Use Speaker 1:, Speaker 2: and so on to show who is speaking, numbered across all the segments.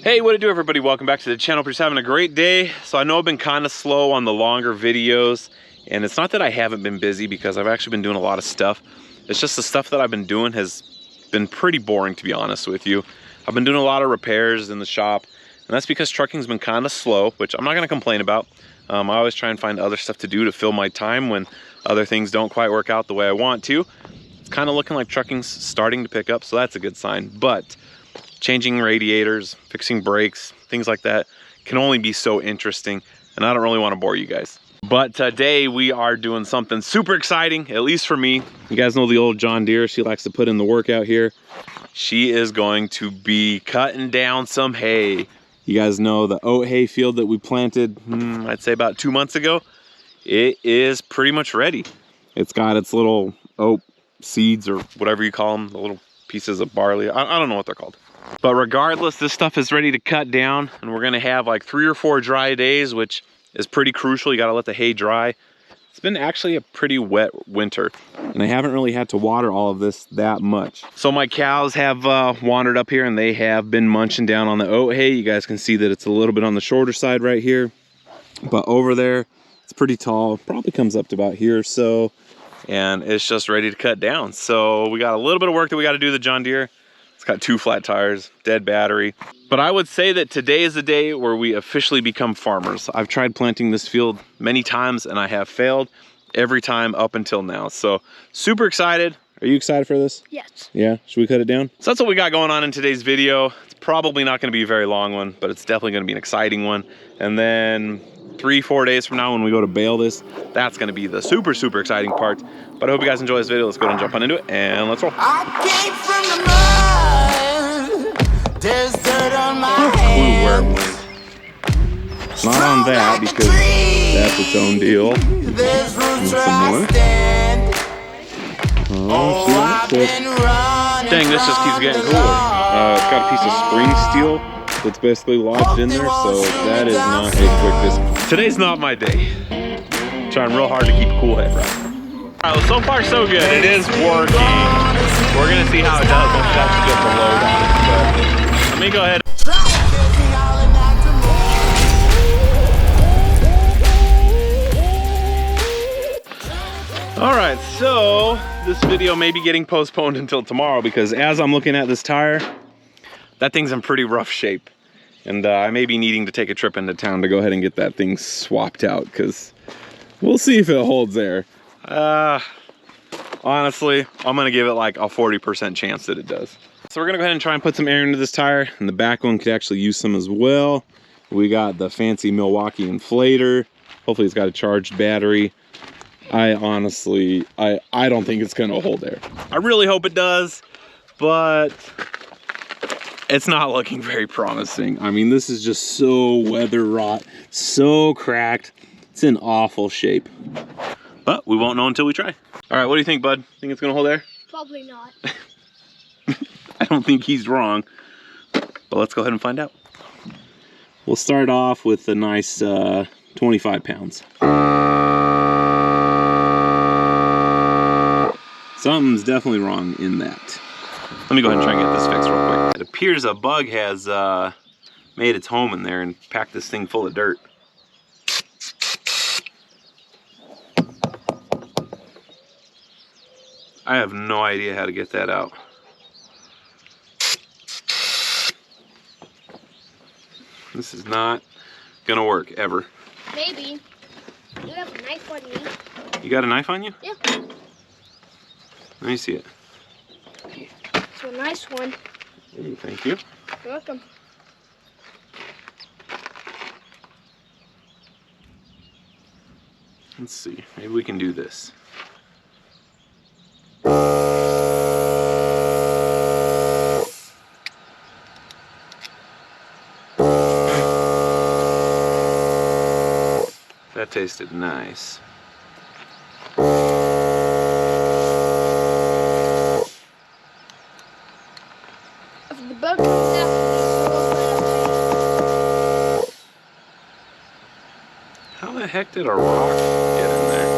Speaker 1: Hey, what it do, everybody? Welcome back to the channel. Hope you're having a great day. So I know I've been kind of slow on the longer videos, and it's not that I haven't been busy, because I've actually been doing a lot of stuff. It's just the stuff that I've been doing has been pretty boring, to be honest with you. I've been doing a lot of repairs in the shop, and that's because trucking's been kind of slow, which I'm not going to complain about. I always try and find other stuff to do to fill my time when other things don't quite work out the way I want to. It's kind of looking like trucking's starting to pick up, so that's a good sign. But changing radiators, fixing brakes, things like that can only be so interesting, and I don't really want to bore you guys. But today we are doing something super exciting, at least for me. You guys know the old John Deere, she likes to put in the work out here. She is going to be cutting down some hay. You guys know the oat hay field that we planted, I'd say about 2 months ago. It is pretty much ready. It's got its little oat seeds, or whatever you call them, the little pieces of barley. I don't know what they're called. But regardless, this stuff is ready to cut down, and we're gonna have like 3 or 4 dry days, which is pretty crucial. You gotta let the hay dry. It's been actually a pretty wet winter, and I haven't really had to water all of this that much. So my cows have wandered up here, and they have been munching down on the oat hay. You guys can see that it's a little bit on the shorter side right here, but over there, it's pretty tall. Probably comes up to about here or so, and it's just ready to cut down. So we got a little bit of work that we gotta do the John Deere. It's got 2 flat tires, dead battery. But I would say that today is the day where we officially become farmers. I've tried planting this field many times, and I have failed every time up until now. So super excited. Are you excited for this?
Speaker 2: Yes.
Speaker 1: Yeah, should we cut it down? So that's what we got going on in today's video. It's probably not gonna be a very long one, but it's definitely gonna be an exciting one. And then 3 or 4 days from now, when we go to bale this, that's gonna be the super exciting part. But I hope you guys enjoy this video. Let's go ahead and jump on into it, and let's roll.
Speaker 3: I came from the mud. There's dirt on my hands.
Speaker 1: Where it went. Not on that, because that's its own deal.
Speaker 3: There's roots where
Speaker 1: Some more.
Speaker 3: I stand.
Speaker 1: Oh,
Speaker 3: I've been running.
Speaker 1: dang, this just keeps getting cooler. It's got a piece of spring steel that's basically lodged in there, so that is not a quick disc. Today's not my day. Trying real hard to keep a cool head, right? All right, well, so far so good. It is working. We're gonna see how it does once it actually gets a load on it. But let me go ahead. All right, so this video may be getting postponed until tomorrow, because as I'm looking at this tire, that thing's in pretty rough shape. And I may be needing to take a trip into town to go ahead and get that thing swapped out, because we'll see if it holds there. Honestly, I'm gonna give it like a 40% chance that it does. So we're gonna go ahead and try and put some air into this tire, and the back one could actually use some as well. We got the fancy Milwaukee inflator. Hopefully it's got a charged battery. I honestly, I don't think it's gonna hold there. I really hope it does, but it's not looking very promising. I mean, this is just so weather rot, so cracked. It's in awful shape. But we won't know until we try. All right, what do you think, bud? Think it's gonna hold there?
Speaker 2: Probably not.
Speaker 1: I don't think he's wrong, but let's go ahead and find out. We'll start off with a nice 25 pounds. Something's definitely wrong in that. Let me go ahead and try and get this fixed real quick. It appears a bug has made its home in there and packed this thing full of dirt. I have no idea how to get that out. This is not gonna work, ever.
Speaker 2: Maybe. You have a knife on me.
Speaker 1: You got a knife on you?
Speaker 2: Yeah.
Speaker 1: Let me see it.
Speaker 2: It's a nice one.
Speaker 1: Ooh, thank you.
Speaker 2: You're welcome.
Speaker 1: Let's see, maybe we can do this. That tasted nice.
Speaker 2: If the bug comes out,
Speaker 1: How the heck did a rock get in there?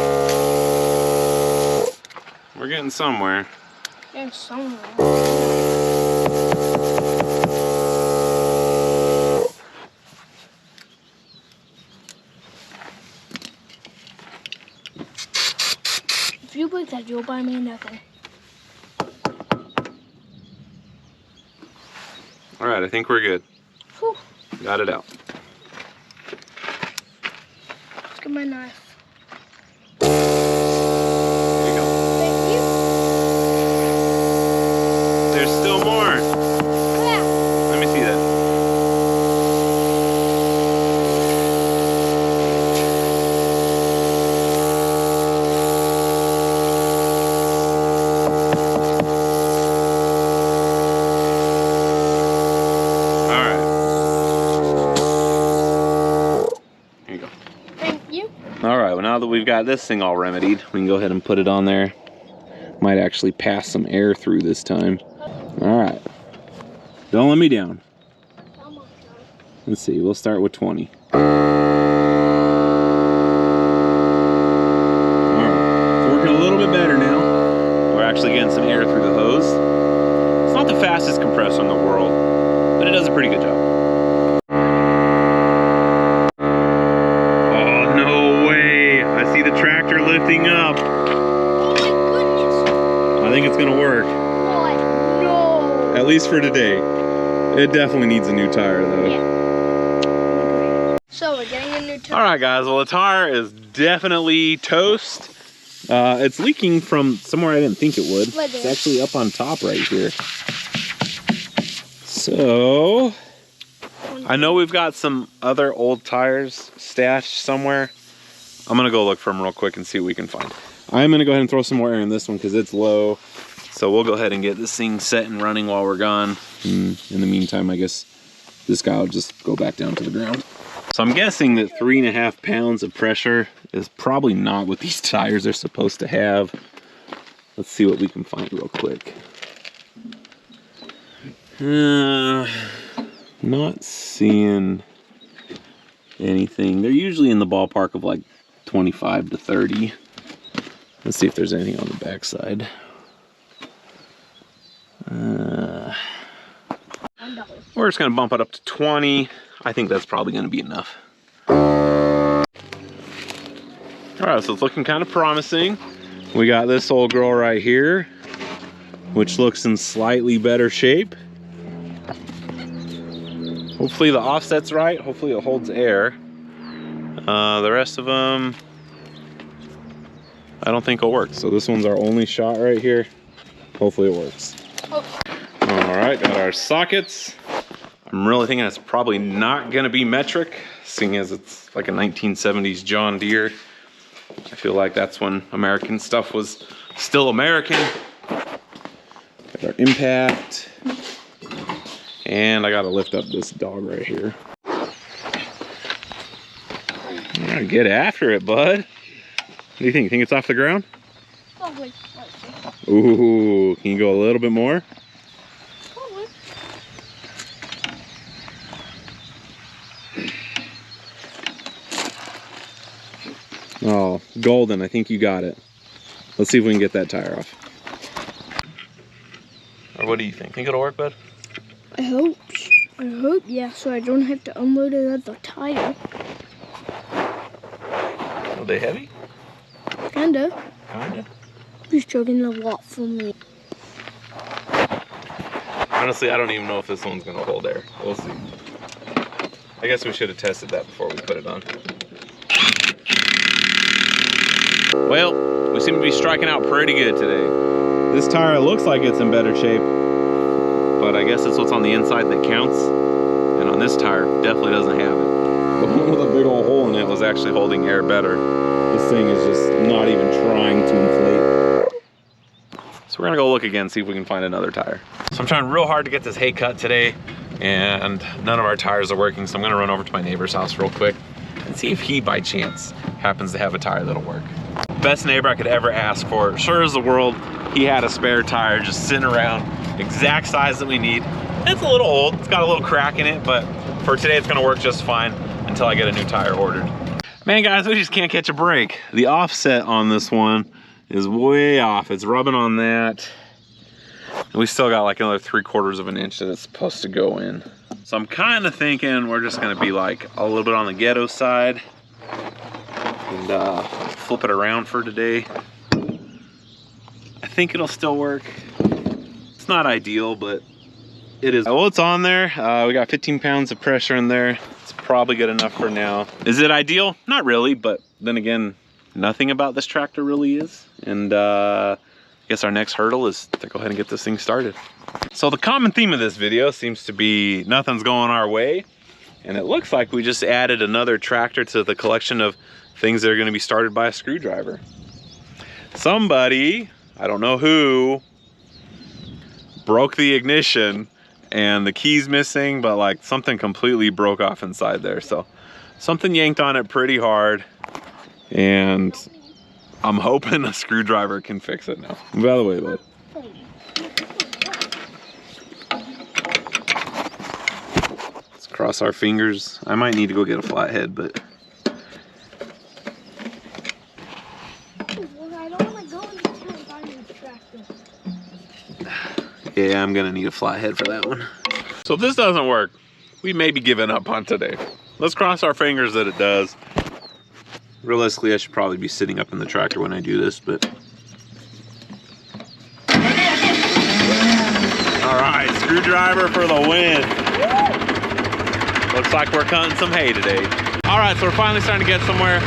Speaker 1: We're getting somewhere.
Speaker 2: there's somewhere. Dad, you'll buy me nothing.
Speaker 1: All right, I think we're good.
Speaker 2: Whew.
Speaker 1: Got it out.
Speaker 2: Let's get my knife.
Speaker 1: There you go.
Speaker 2: Thank you.
Speaker 1: There's still more.
Speaker 2: Yeah.
Speaker 1: Let me see that. All right. Here you go.
Speaker 2: Thank you.
Speaker 1: All right, well, now that we've got this thing all remedied, we can go ahead and put it on there. Might actually pass some air through this time. All right. Don't let me down.
Speaker 2: Come on, John.
Speaker 1: Let's see, we'll start with 20. All right, it's working a little bit better now. We're actually getting some air through the hose. It's not the fastest compressor in the world, but it does a pretty good job. Oh, no way. I see the tractor lifting up.
Speaker 2: Oh my goodness.
Speaker 1: I think it's gonna work,
Speaker 2: What? No.
Speaker 1: at least for today. It definitely needs a new tire though.
Speaker 2: Yeah. So we're getting a new tire.
Speaker 1: All right, guys. Well, the tire is definitely toast. It's leaking from somewhere I didn't think it would.
Speaker 2: Right
Speaker 1: It's
Speaker 2: there.
Speaker 1: actually up on top right here. So, I know we've got some other old tires stashed somewhere. I'm gonna go look for them real quick and see what we can find. I'm gonna go ahead and throw some more air in this one because it's low. So we'll go ahead and get this thing set and running while we're gone. In the meantime, I guess this guy will just go back down to the ground. So I'm guessing that 3.5 pounds of pressure is probably not what these tires are supposed to have. Let's see what we can find real quick. Not seeing anything. They're usually in the ballpark of like 25 to 30. Let's see if there's anything on the backside. We're just gonna bump it up to 20. I think that's probably gonna be enough. All right, so it's looking kind of promising. We got this old girl right here, which looks in slightly better shape. Hopefully the offset's right. Hopefully it holds air. The rest of them, I don't think will work. So this one's our only shot right here. Hopefully it works.
Speaker 2: Oh.
Speaker 1: All right, got our sockets. I'm really thinking it's probably not gonna be metric, seeing as it's like a 1970s John Deere. I feel like that's when American stuff was still American. Got our impact. And I gotta lift up this dog right here. All right, get after it, bud. What do you think? You think it's off the ground?
Speaker 2: Probably. Let's see.
Speaker 1: Ooh, can you go a little bit more?
Speaker 2: Probably.
Speaker 1: Oh, golden, I think you got it. Let's see if we can get that tire off. Or what do you think? Think it'll work, bud?
Speaker 2: I hope. I hope, yeah, so I don't have to unload another tire.
Speaker 1: Are they heavy?
Speaker 2: Kinda.
Speaker 1: Kinda.
Speaker 2: He's chugging a lot for me.
Speaker 1: Honestly, I don't even know if this one's gonna hold air. We'll see. I guess we should have tested that before we put it on. Well, we seem to be striking out pretty good today. This tire looks like it's in better shape, but I guess it's what's on the inside that counts. And on this tire, definitely doesn't have it. The one with a big old hole in it was actually holding air better. This thing is just not even trying to inflate. So we're gonna go look again, see if we can find another tire. So I'm trying real hard to get this hay cut today, and none of our tires are working, so I'm gonna run over to my neighbor's house real quick and see if he, by chance, happens to have a tire that'll work. Best neighbor I could ever ask for. Sure as the world, he had a spare tire just sitting around, exact size that we need. It's a little old, it's got a little crack in it, but for today it's gonna work just fine until I get a new tire ordered. Man, guys, we just can't catch a break. The offset on this one is way off. It's rubbing on that. And we still got like another 3/4 of an inch that it's supposed to go in. So I'm kind of thinking we're just gonna be like a little bit on the ghetto side and flip it around for today. think it'll still work. It's not ideal, but it is. Well, it's on there. We got 15 pounds of pressure in there. It's probably good enough for now. Is it ideal? Not really, but then again, nothing about this tractor really is. And I guess our next hurdle is to go ahead and get this thing started. So the common theme of this video seems to be nothing's going our way. And it looks like we just added another tractor to the collection of things that are gonna be started by a screwdriver. Somebody, I don't know who, broke the ignition and the key's missing, but like something completely broke off inside there. So something yanked on it pretty hard, and I'm hoping a screwdriver can fix it now. Move out of the way, bud. Let's cross our fingers. I might need to go get a flathead, but yeah, I'm gonna need a flathead for that one. So if this doesn't work, we may be giving up on today. Let's cross our fingers that it does. Realistically, I should probably be sitting up in the tractor when I do this, but. All right, screwdriver for the win. Looks like we're cutting some hay today. All right, so we're finally starting to get somewhere.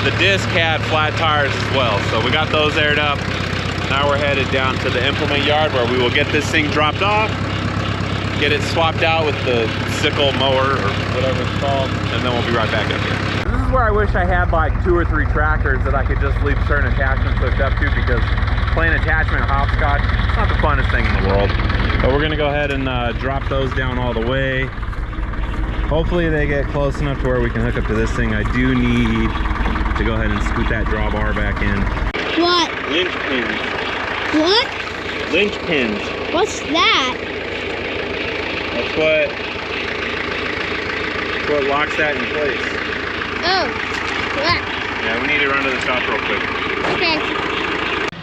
Speaker 1: The disc had flat tires as well, so we got those aired up. Now we're headed down to the implement yard where we will get this thing dropped off, get it swapped out with the sickle mower or whatever it's called, and then we'll be right back up here. This is where I wish I had like 2 or 3 tractors that I could just leave certain attachments hooked up to, because playing attachment hopscotch, it's not the funnest thing in the world. But we're gonna go ahead and drop those down all the way. Hopefully they get close enough to where we can hook up to this thing. I do need to go ahead and scoot that drawbar back in.
Speaker 2: What?
Speaker 1: Lynch pins.
Speaker 2: What?
Speaker 1: Lynch pins.
Speaker 2: What's that?
Speaker 1: That's what locks that in place.
Speaker 2: Oh, what?
Speaker 1: Yeah, we need to run to the shop real quick.
Speaker 2: Okay.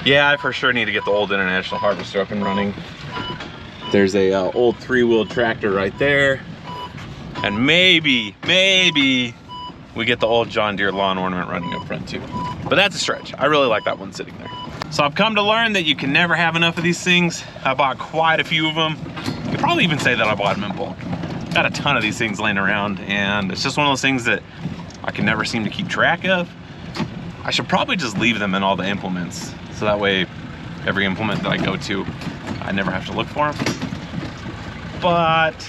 Speaker 1: Yeah, I for sure need to get the old International Harvester up and running. There's a old 3-wheel tractor right there. And maybe we get the old John Deere lawn ornament running up front too. But that's a stretch. I really like that one sitting there. So I've come to learn that you can never have enough of these things. I bought quite a few of them. You could probably even say that I bought them in bulk. Got a ton of these things laying around, and it's just one of those things that I can never seem to keep track of. I should probably just leave them in all the implements, so that way every implement that I go to, I never have to look for them. But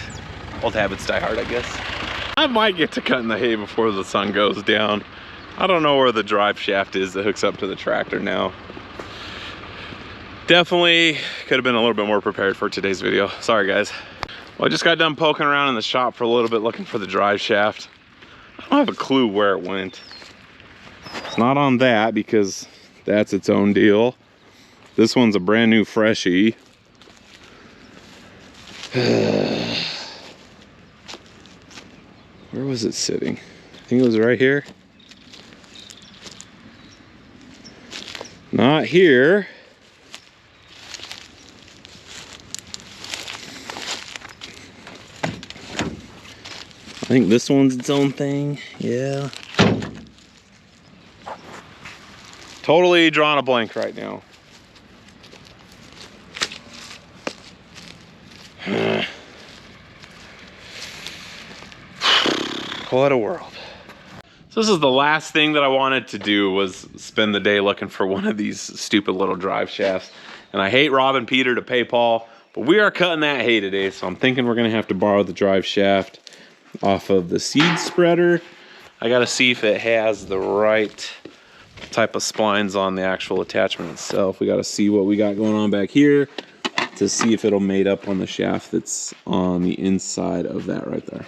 Speaker 1: old habits die hard, I guess. I might get to cutting the hay before the sun goes down. I don't know where the drive shaft is that hooks up to the tractor now. Definitely could have been a little bit more prepared for today's video. Sorry guys. Well, I just got done poking around in the shop for a little bit looking for the drive shaft. I don't have a clue where it went. It's not on that because that's its own deal. This one's a brand new freshie. Where was it sitting? I think it was right here. Not here. I think this one's its own thing. Yeah. Totally drawing a blank right now. What a world. So this is the last thing that I wanted to do, was spend the day looking for one of these stupid little drive shafts. And I hate robbing Peter to pay Paul, but we are cutting that hay today, so I'm thinking we're gonna have to borrow the drive shaft off of the seed spreader. I gotta see if it has the right type of splines on the actual attachment itself. We gotta see what we got going on back here to see if it'll mate up on the shaft that's on the inside of that right there.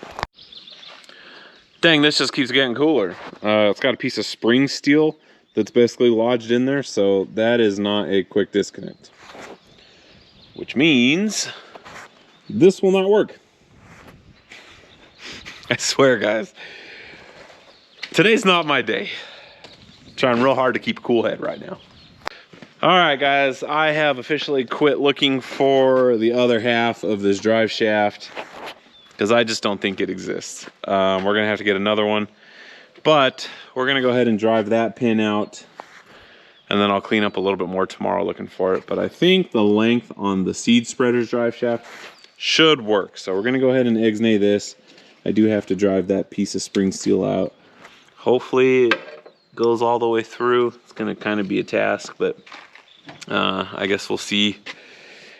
Speaker 1: Dang, this just keeps getting cooler. It's got a piece of spring steel that's basically lodged in there, so that is not a quick disconnect. Which means this will not work. I swear, guys. Today's not my day. I'm trying real hard to keep a cool head right now. All right, guys, I have officially quit looking for the other half of this drive shaft because I just don't think it exists. We're gonna have to get another one, but we're gonna go ahead and drive that pin out and then I'll clean up a little bit more tomorrow looking for it. But I think the length on the seed spreader's drive shaft should work. So we're gonna go ahead and ixnay this. I do have to drive that piece of spring steel out. Hopefully it goes all the way through. It's gonna kind of be a task, but I guess we'll see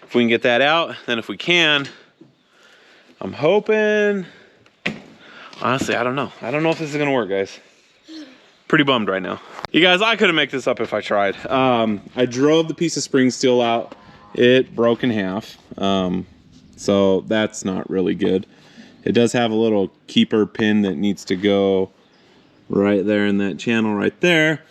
Speaker 1: if we can get that out. Then if we can, I'm hoping, honestly, I don't know. I don't know if this is gonna work, guys. Pretty bummed right now. You guys, I couldn't make this up if I tried. I drove the piece of spring steel out. It broke in half. So that's not really good. It does have a little keeper pin that needs to go right there in that channel right there.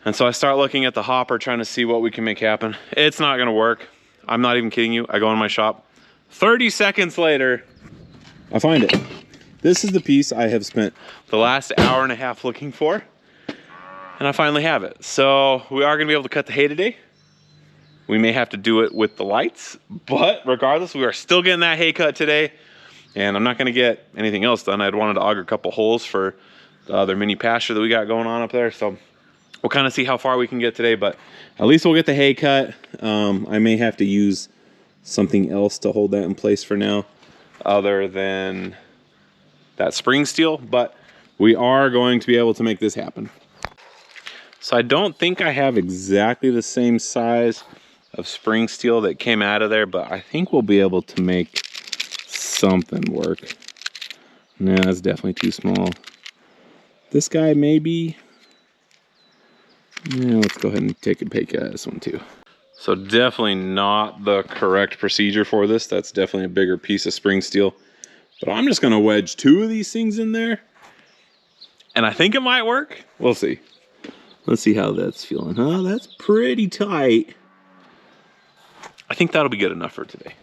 Speaker 1: And so I start looking at the hopper, trying to see what we can make happen. It's not gonna work. I'm not even kidding you. I go in my shop. 30 seconds later, I find it. This is the piece I have spent the last hour and a half looking for, and I finally have it. So we are gonna be able to cut the hay today. We may have to do it with the lights, but regardless, we are still getting that hay cut today, and I'm not gonna get anything else done. I'd wanted to auger a couple holes for the other mini pasture that we got going on up there, so we'll kind of see how far we can get today, but at least we'll get the hay cut. I may have to use something else to hold that in place for now, other than that spring steel, but we are going to be able to make this happen. So I don't think I have exactly the same size of spring steel that came out of there, but I think we'll be able to make something work. No, that's definitely too small. This guy maybe. Yeah, let's go ahead and take a peek at this one too. So definitely not the correct procedure for this. That's definitely a bigger piece of spring steel. But I'm just gonna wedge 2 of these things in there, and I think it might work. We'll see. Let's see how that's feeling. Huh, that's pretty tight. I think that'll be good enough for today.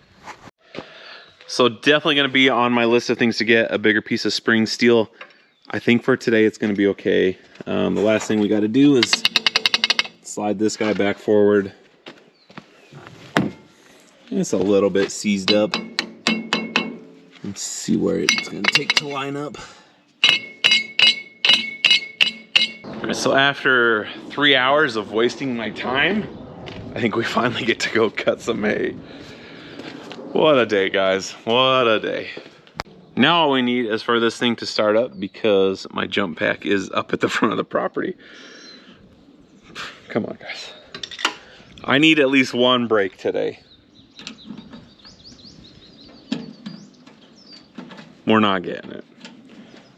Speaker 1: So definitely gonna be on my list of things to get, a bigger piece of spring steel. I think for today it's gonna be okay. The last thing we gotta do is slide this guy back forward. It's a little bit seized up. Let's see where it's gonna take to line up. All right, so after 3 hours of wasting my time, I think we finally get to go cut some hay. What a day, guys, what a day. Now all we need is for this thing to start up, because my jump pack is up at the front of the property. Come on, guys. I need at least one break today. We're not getting it.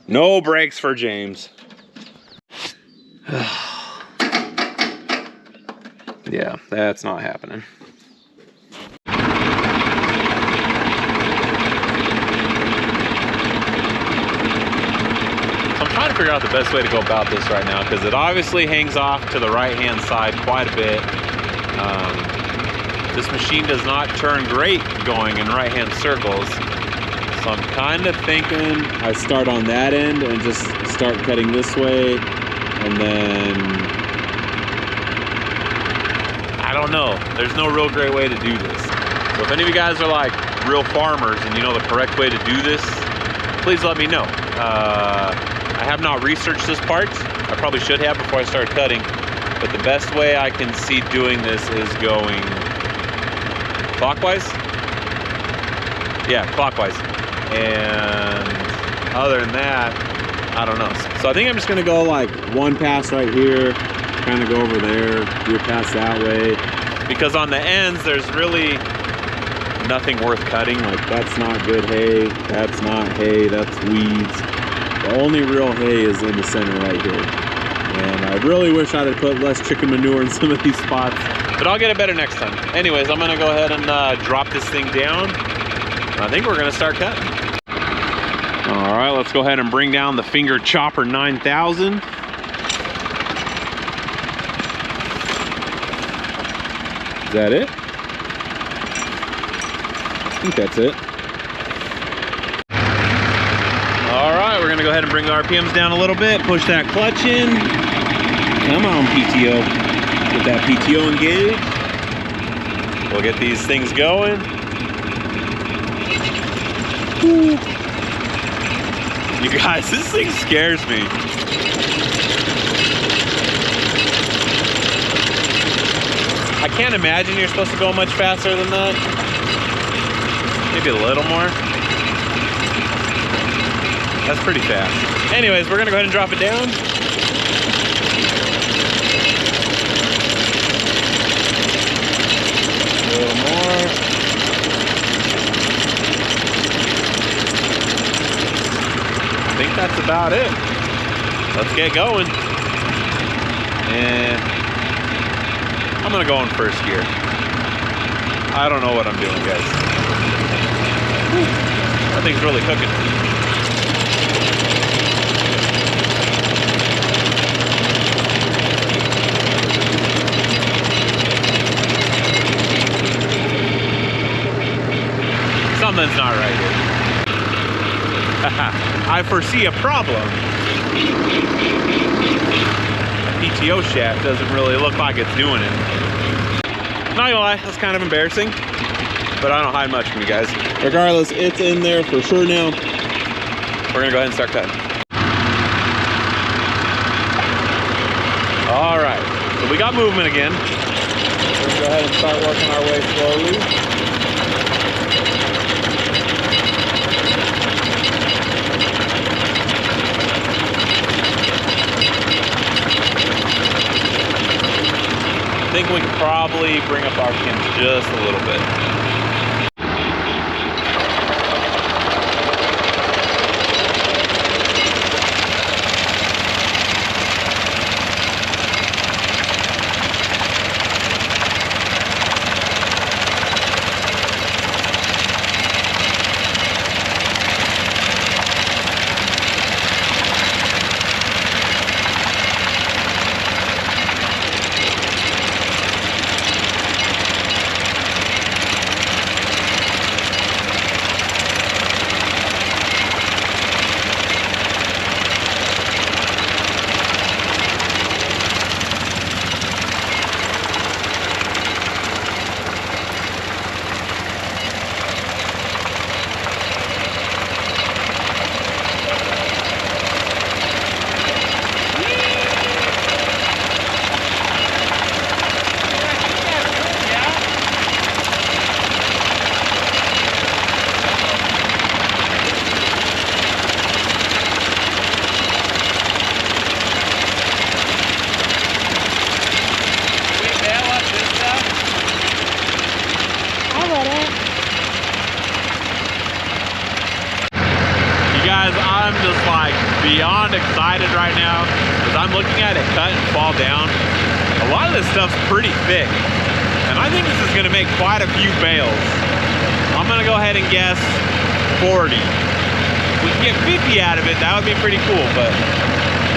Speaker 1: No breaks for James. Yeah, that's not happening. I'm trying to figure out the best way to go about this right now, because it obviously hangs off to the right-hand side quite a bit. This machine does not turn great going in right-hand circles. So I'm kind of thinking I start on that end and just start cutting this way, and then I don't know. There's no real great way to do this. So if any of you guys are like real farmers and you know the correct way to do this, please let me know. I have not researched this part. I probably should have before I start cutting, but the best way I can see doing this is going clockwise. Yeah, clockwise. And other than that, I don't know. So I think I'm just gonna go like one pass right here, kind of go over there, do a pass that way, because on the ends there's really nothing worth cutting. Like, that's not good hay, that's not hay, that's weeds. The only real hay is in the center right here. And I really wish I'd have put less chicken manure in some of these spots, but I'll get it better next time. Anyways, I'm gonna go ahead and drop this thing down, and I think we're gonna start cutting. All right, let's go ahead and bring down the Finger Chopper 9000. Is that it? I think that's it. All right, we're gonna go ahead and bring the RPMs down a little bit, push that clutch in. Come on, PTO. Get that PTO engaged. We'll get these things going. Woo. You guys, this thing scares me. I can't imagine you're supposed to go much faster than that. Maybe a little more. That's pretty fast. Anyways, we're gonna go ahead and drop it down. A little more. I think that's about it. Let's get going. And I'm gonna go in first gear. I don't know what I'm doing, guys. That thing's really cooking. Something's not right here. I foresee a problem. PTO shaft doesn't really look like it's doing it. Not gonna lie, that's kind of embarrassing, but I don't hide much from you guys. Regardless, it's in there for sure now. We're gonna go ahead and start cutting. All right, so we got movement again. We're gonna go ahead and start working our way slowly. I think we can probably bring up our pins just a little bit. I'm just like beyond excited right now because I'm looking at it cut and fall down. A lot of this stuff's pretty thick, and I think this is gonna make quite a few bales. I'm gonna go ahead and guess 40. If we can get 50 out of it, that would be pretty cool, but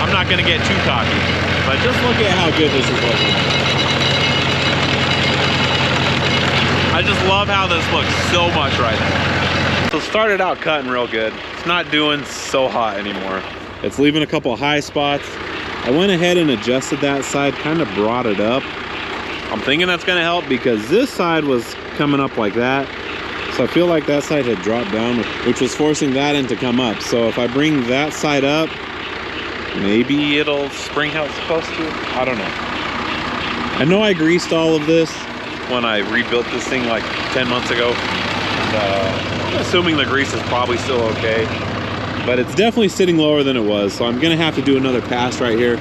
Speaker 1: I'm not gonna get too cocky. But just look at how good this is looking. I just love how this looks so much right now. So started out cutting real good. It's not doing so hot anymore. It's leaving a couple of high spots. I went ahead and adjusted that side, kind of brought it up. I'm thinking that's gonna help because this side was coming up like that. So I feel like that side had dropped down, which was forcing that end to come up. So if I bring that side up, maybe it'll spring how it's supposed to. I don't know. I know I greased all of this when I rebuilt this thing like 10 months ago. I'm assuming the grease is probably still okay, but it's definitely sitting lower than it was. So I'm gonna have to do another pass right here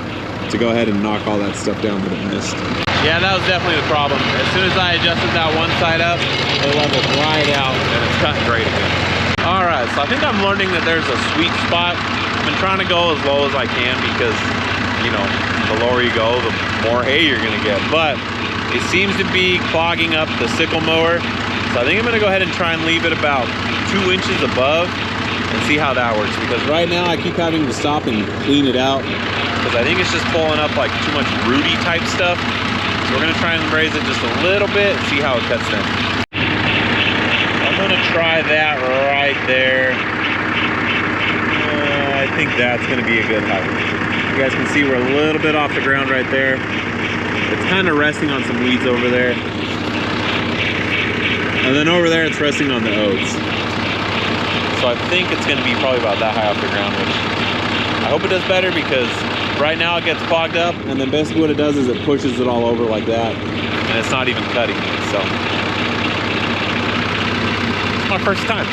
Speaker 1: to go ahead and knock all that stuff down that it missed. Yeah, that was definitely the problem. As soon as I adjusted that one side up, it leveled right out and it's cutting great again. All right, so I think I'm learning that there's a sweet spot. I've been trying to go as low as I can because, you know, the lower you go, the more hay you're gonna get. But it seems to be clogging up the sickle mower. So I think I'm gonna go ahead and try and leave it about 2 inches above and see how that works. Because right now I keep having to stop and clean it out because I think it's just pulling up like too much rooty type stuff. So we're gonna try and raise it just a little bit and see how it cuts down. I'm gonna try that right there. I think that's gonna be a good height. You guys can see we're a little bit off the ground right there. It's kind of resting on some weeds over there. And then over there, it's resting on the oats. So I think it's gonna be probably about that high off the ground, which I hope it does better because Right now it gets clogged up, and then basically what it does is it pushes it all over like that, and it's not even cutting it, so. It's my first time.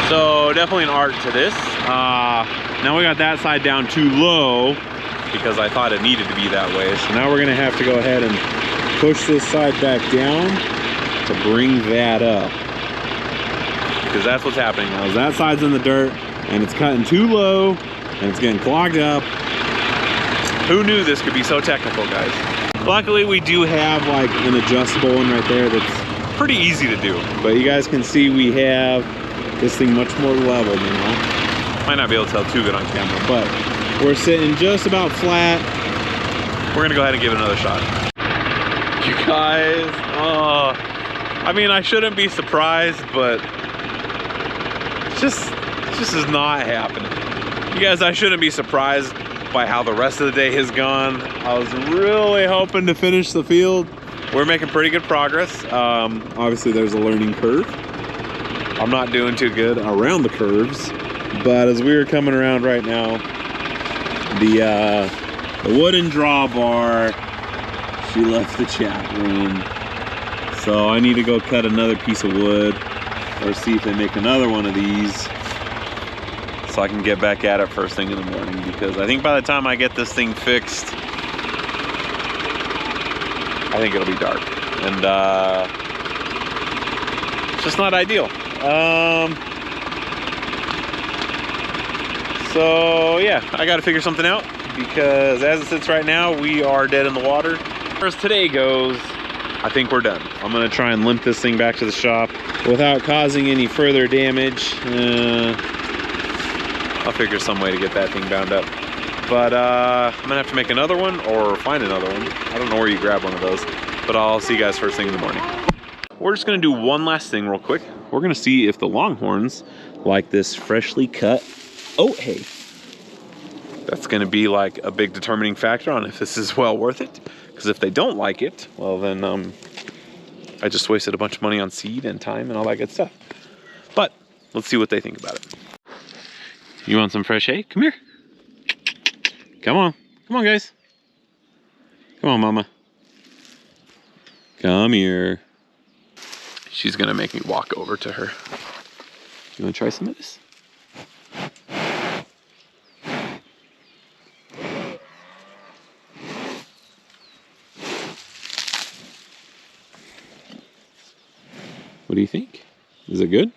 Speaker 1: So definitely an art to this. Now we got that side down too low because I thought it needed to be that way. So now we're gonna have to go ahead and push this side back down to bring that up. Because that's what's happening now, is that side's in the dirt and it's cutting too low and it's getting clogged up. Who knew this could be so technical, guys? Luckily we do have like an adjustable one right there that's pretty easy to do. But you guys can see we have this thing much more level now. Might not be able to tell too good on camera, but we're sitting just about flat. We're gonna go ahead and give it another shot. You guys, oh, I mean, I shouldn't be surprised, but it just is not happening. You guys, I shouldn't be surprised by how the rest of the day has gone. I was really hoping to finish the field. We're making pretty good progress. Obviously there's a learning curve. I'm not doing too good around the curves, but as we were coming around right now, the wooden drawbar, she left the chat room. So I need to go cut another piece of wood or see if they make another one of these so I can get back at it first thing in the morning, because I think by the time I get this thing fixed, I think it'll be dark, and it's just not ideal. So yeah, I gotta figure something out, because as it sits right now, we are dead in the water. As today goes, I think we're done. I'm gonna try and limp this thing back to the shop without causing any further damage. I'll figure some way to get that thing bound up. But I'm gonna have to make another one or find another one. I don't know where you grab one of those, but I'll see you guys first thing in the morning. We're just gonna do one last thing real quick. We're gonna see if the Longhorns like this freshly cut oat hay. That's gonna be like a big determining factor on if this is well worth it. Because if they don't like it, well then I just wasted a bunch of money on seed and time and all that good stuff. But let's see what they think about it. You want some fresh hay? Come here. Come on. Come on, guys. Come on, mama. Come here. She's gonna make me walk over to her. You wanna try some of this? What do you think? Is it good?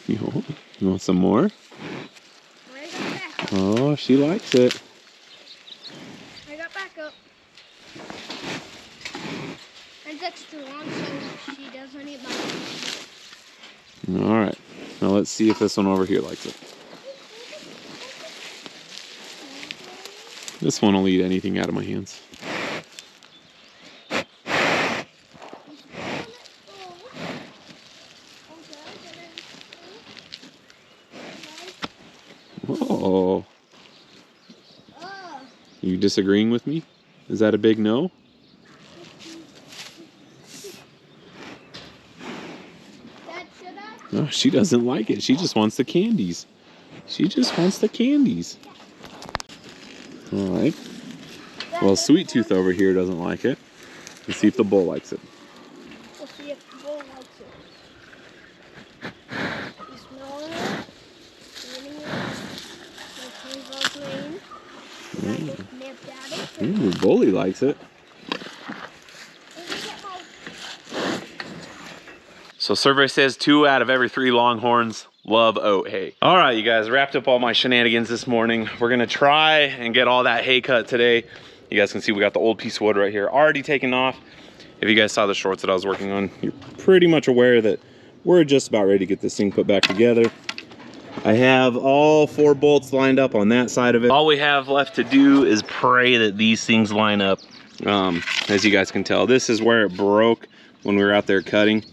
Speaker 1: You want some more? Oh, she likes it.
Speaker 2: I got back up. It's extra long, so she doesn't eat my.
Speaker 1: All right. Now let's see if this one over here likes it. This one will eat anything out of my hands. Whoa. You disagreeing with me? Is that a big no?
Speaker 2: Dad, should I?
Speaker 1: No, she doesn't like it. She just wants the candies. She just wants the candies. All right. Well, Sweet Tooth over here doesn't like it. Let's see if the bull likes it.
Speaker 2: We'll see if the bull likes it. You smell it? Eating it? My tongue's all green. And I get nipped at it.
Speaker 1: Ooh, Bully likes it. So survey says 2 out of every 3 Longhorns love oat hay. All right, you guys, wrapped up all my shenanigans this morning. We're gonna try and get all that hay cut today. You guys can see we got the old piece of wood right here already taken off. If you guys saw the shorts that I was working on, you're pretty much aware that we're just about ready to get this thing put back together. I have all 4 bolts lined up on that side of it. All we have left to do is pray that these things line up. As you guys can tell, this is where it broke when we were out there cutting.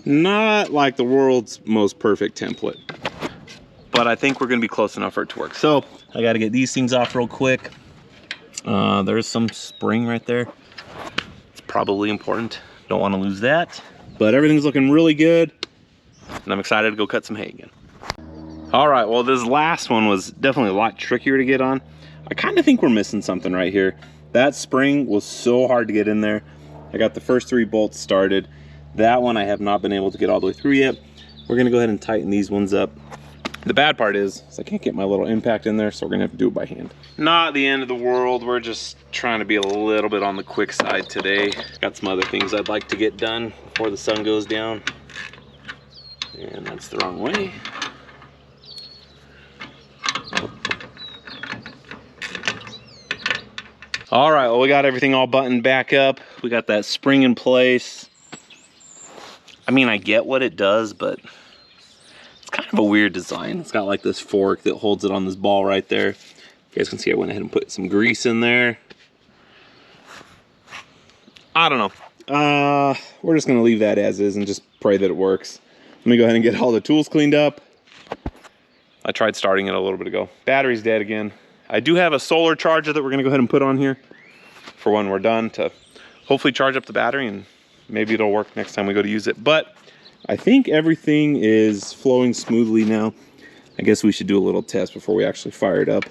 Speaker 1: Not like the world's most perfect template, but I think we're gonna be close enough for it to work. So I gotta get these things off real quick. There's some spring right there. It's probably important. Don't wanna lose that. But everything's looking really good, and I'm excited to go cut some hay again. All right, well, this last one was definitely a lot trickier to get on. I kind of think we're missing something right here. That spring was so hard to get in there. I got the first 3 bolts started. That one I have not been able to get all the way through yet. We're gonna go ahead and tighten these ones up. The bad part is I can't get my little impact in there, so we're gonna have to do it by hand. Not the end of the world. We're just trying to be a little bit on the quick side today. Got some other things I'd like to get done before the sun goes down. And that's the wrong way. All right, well, we got everything all buttoned back up. We got that spring in place. I mean, I get what it does, but it's kind of a weird design. It's got like this fork that holds it on this ball right there. You guys can see I went ahead and put some grease in there. I don't know. We're just gonna leave that as is and just pray that it works. Let me go ahead and get all the tools cleaned up. I tried starting it a little bit ago. Battery's dead again. I do have a solar charger that we're gonna go ahead and put on here for when we're done to hopefully charge up the battery, and maybe it'll work next time we go to use it. But I think everything is flowing smoothly now. I guess we should do a little test before we actually fire it up.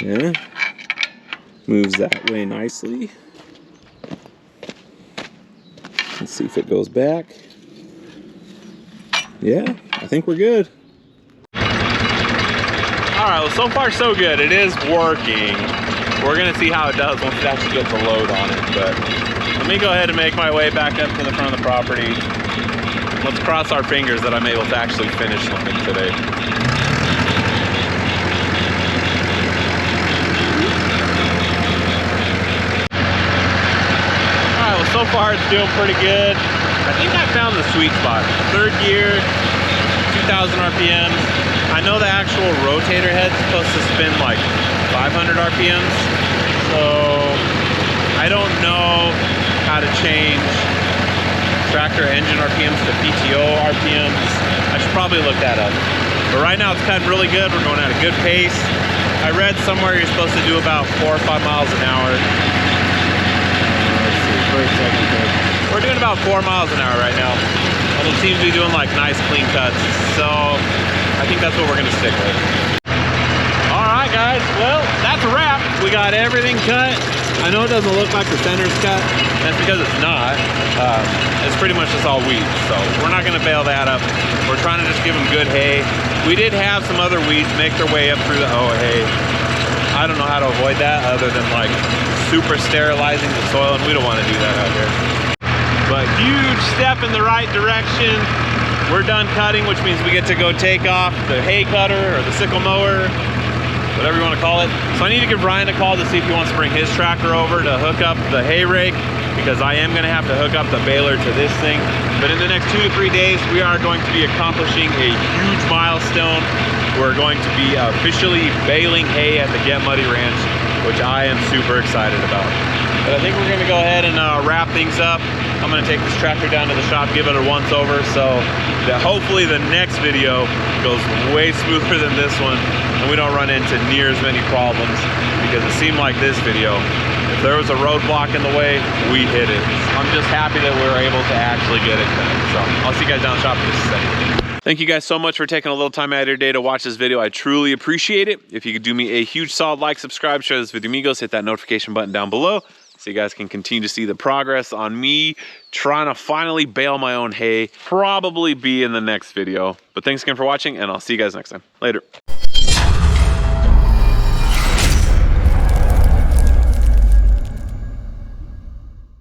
Speaker 1: Yeah, moves that way nicely. Let's see if it goes back. Yeah, I think we're good. All right, well, so far so good. It is working. We're gonna see how it does once it actually gets a load on it. But let me go ahead and make my way back up to the front of the property. Let's cross our fingers that I'm able to actually finish something today. All right, well, so far it's doing pretty good. I think I found the sweet spot. 3rd gear, 2,000 RPMs. I know the actual rotator head's supposed to spin like 500 RPMs, so I don't know how to change tractor engine RPMs to PTO RPMs. I should probably look that up. But right now it's cutting really good. We're going at a good pace. I read somewhere you're supposed to do about 4 or 5 miles an hour. Let's see, first, second, third. We're doing about 4 miles an hour right now. And it seems to be doing like nice clean cuts. So I think that's what we're gonna stick with. All right, guys, well, that's a wrap. We got everything cut. I know it doesn't look like the center's cut. That's because it's not. It's pretty much just all weeds. So we're not gonna bail that up. We're trying to just give them good hay. We did have some other weeds make their way up through the hay. I don't know how to avoid that other than like super sterilizing the soil, and we don't wanna do that out here. But huge step in the right direction. We're done cutting, which means we get to go take off the hay cutter or the sickle mower, whatever you want to call it. So I need to give Ryan a call to see if he wants to bring his tractor over to hook up the hay rake, because I am going to have to hook up the baler to this thing. But in the next 2 to 3 days, we are going to be accomplishing a huge milestone. We're going to be officially baling hay at the Get Muddy Ranch, which I am super excited about. But I think we're going to go ahead and wrap things up. I'm going to take this tractor down to the shop, give it a once over, so that hopefully the next video goes way smoother than this one, and we don't run into near as many problems, because it seemed like this video, if there was a roadblock in the way, we hit it. I'm just happy that we were able to actually get it done. So I'll see you guys down the shop in just a second. Thank you guys so much for taking a little time out of your day to watch this video. I truly appreciate it. If you could do me a huge solid like, subscribe, share this video, amigos, hit that notification button down below, so you guys can continue to see the progress on me trying to finally bale my own hay. Probably be in the next video. But thanks again for watching, and I'll see you guys next time. Later.